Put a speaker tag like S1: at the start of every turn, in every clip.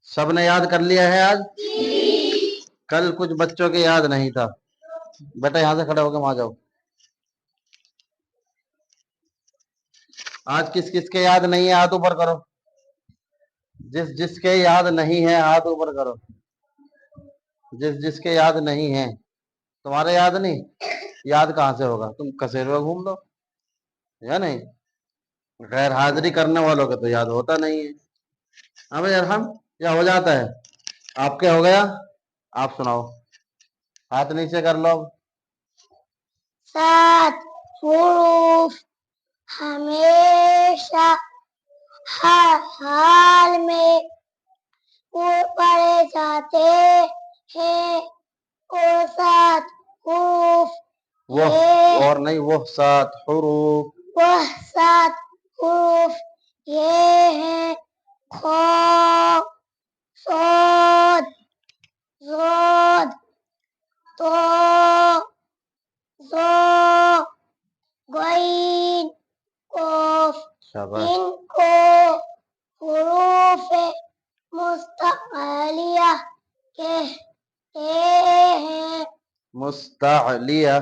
S1: سب نے یاد کر لیا ہے آج؟ کل کچھ بچوں کے یاد نہیں تھا. بیٹا یہاں سے کھڑے ہو کے وہاں جاؤ. آج کس کس کے یاد نہیں ہے ہاتھ اوپر کرو. جس جس کے یاد نہیں ہے ہاتھ اوپر کرو. جس جس کے یاد نہیں ہے. تمہارے یاد نہیں؟ یاد کہاں سے ہوگا؟ تم کسیرے میں گھوم لو یا نہیں. غیر حاضری کرنے والوں کا تو یاد ہوتا نہیں ہے. ہاں بھائی ارحم یا ہو جاتا ہے؟ آپ کے ہو گیا؟ آپ سناؤ. ہاتھ نیچے کر لو.
S2: 7 حروف ہمیشہ ہر حال میں پڑھے جاتے ہیں اور 7 حروف
S1: وہ اور نہیں، وہ 7 حروف.
S2: وہ 7 حروف یہ ہیں: خ، صاد، ضاد، طا، ظا، غین، قاف. ان کو حروف مستعلیہ کہتے ہیں.
S1: مستعلیہ.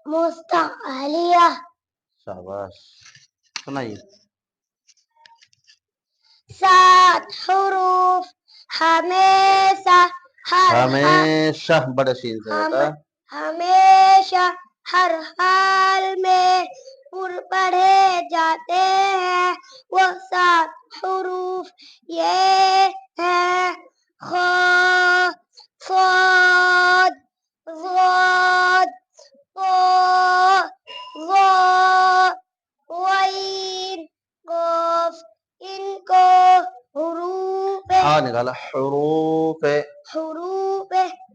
S2: مستعلیہ.
S1: شاباش. سنائیے.
S2: 7 حروف ہمیشہ
S1: ہمیشہ بڑے شین سے بیٹا.
S2: ہمیشہ ہر حال میں پڑھے جاتے ہیں. وہ 7 حروف یہ ہیں: خ، صاد، ضاد، طا، ظا، غین، قاف. ان کو حروف
S1: نکالا.
S2: حروف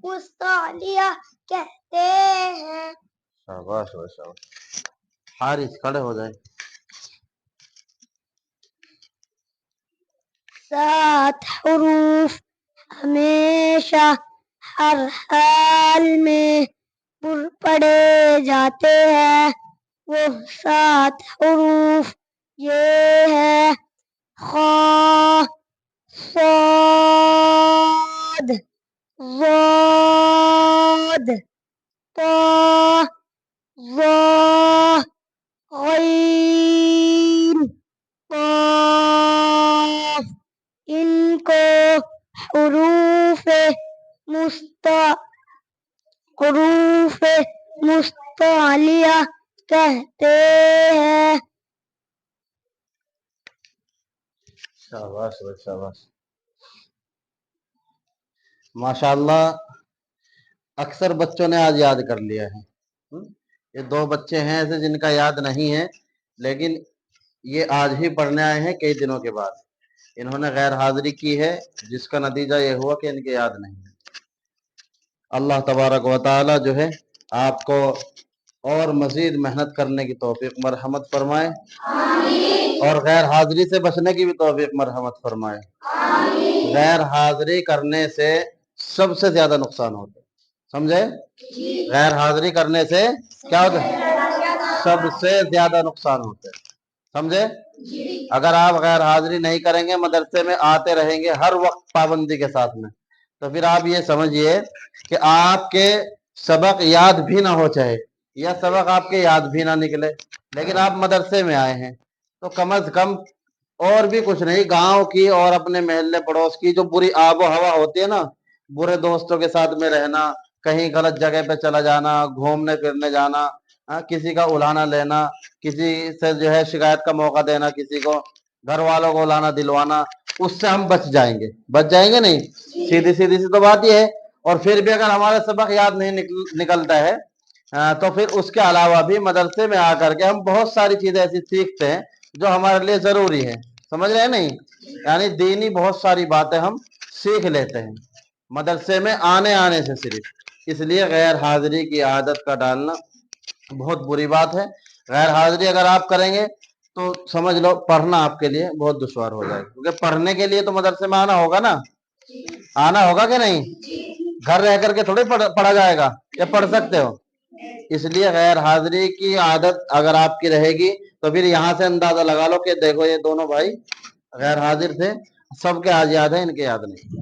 S2: مستعلیہ کہتے ہیں.
S1: شاباش شاباش. حارث کھڑے ہو جائے.
S2: 7 حروف ہمیشہ ہر حال میں پڑھے جاتے ہیں. وہ 7 حروف یہ ہیں: خ، صاد، ضاد، طا، ظا، غین، قاف. ان کو حروف مستعلیہ کہتے ہیں.
S1: شاباش شاباش. ماشاءاللہ اکثر بچوں نے آج یاد کر لیا ہے. یہ 2 بچے ہیں ایسے جن کا یاد نہیں ہے، لیکن یہ آج ہی پڑھنے آئے ہیں کئی دنوں کے بعد. انہوں نے غیر حاضری کی ہے جس کا نتیجہ یہ ہوا کہ ان کے یاد نہیں ہے. اللہ تبارک و تعالی جو ہے آپ کو اور مزید محنت کرنے کی توفیق مرحمت فرمائے. اور غیر حاضری سے بچنے کی بھی توفیق مرحمت فرمائے. غیر حاضری کرنے سے سب سے زیادہ نقصان ہوتا ہے. سمجھے؟ غیر حاضری کرنے سے کیا ہوتا ہے؟ سب سے زیادہ نقصان ہوتا ہے. سمجھے؟ اگر آپ غیر حاضری نہیں کریں گے، مدرسے میں آتے رہیں گے ہر وقت پابندی کے ساتھ میں، تو پھر آپ یہ سمجھیے کہ آپ کے سبق یاد بھی نہ ہو چاہے، یا سبق آپ کے یاد بھی نہ نکلے، لیکن آپ مدرسے میں آئے ہیں تو کم از کم اور بھی کچھ نہیں، گاؤں کی اور اپنے محلے پڑوس کی جو بری آب و ہوا ہوتی ہے نا، برے دوستوں کے ساتھ میں رہنا، کہیں غلط جگہ پہ چلا جانا، گھومنے پھرنے جانا، کسی کا الانا لینا، کسی سے جو ہے شکایت کا موقع دینا، کسی کو گھر والوں کو الانا دلوانا، اس سے ہم بچ جائیں گے نہیں. سیدھی سی تو بات یہ ہے. اور پھر بھی اگر ہمارا سبق یاد نہیں نکلتا ہے تو پھر اس کے علاوہ بھی مدرسے میں آ کر کے ہم بہت ساری چیزیں ایسی سیکھتے ہیں جو ہمارے لیے ضروری ہے. سمجھ رہے ہیں نہیں؟ یعنی دینی بہت ساری باتیں ہم سیکھ لیتے ہیں مدرسے میں آنے سے صرف. اس لیے غیر حاضری کی عادت کا ڈالنا بہت بری بات ہے. غیر حاضری اگر آپ کریں گے تو سمجھ لو پڑھنا آپ کے لیے بہت دشوار ہو جائے گا، کیونکہ پڑھنے کے لیے تو مدرسے میں آنا ہوگا نا. آنا ہوگا کہ نہیں؟ گھر رہ کر کے تھوڑی پڑھا جائے گا، یا پڑھ سکتے ہو؟ اس لیے غیر حاضری کی عادت اگر آپ کی رہے گی تو پھر یہاں سے اندازہ لگا لو کہ دیکھو یہ دونوں بھائی غیر حاضر تھے، سب کے آج یاد ہے، ان کے یاد نہیں.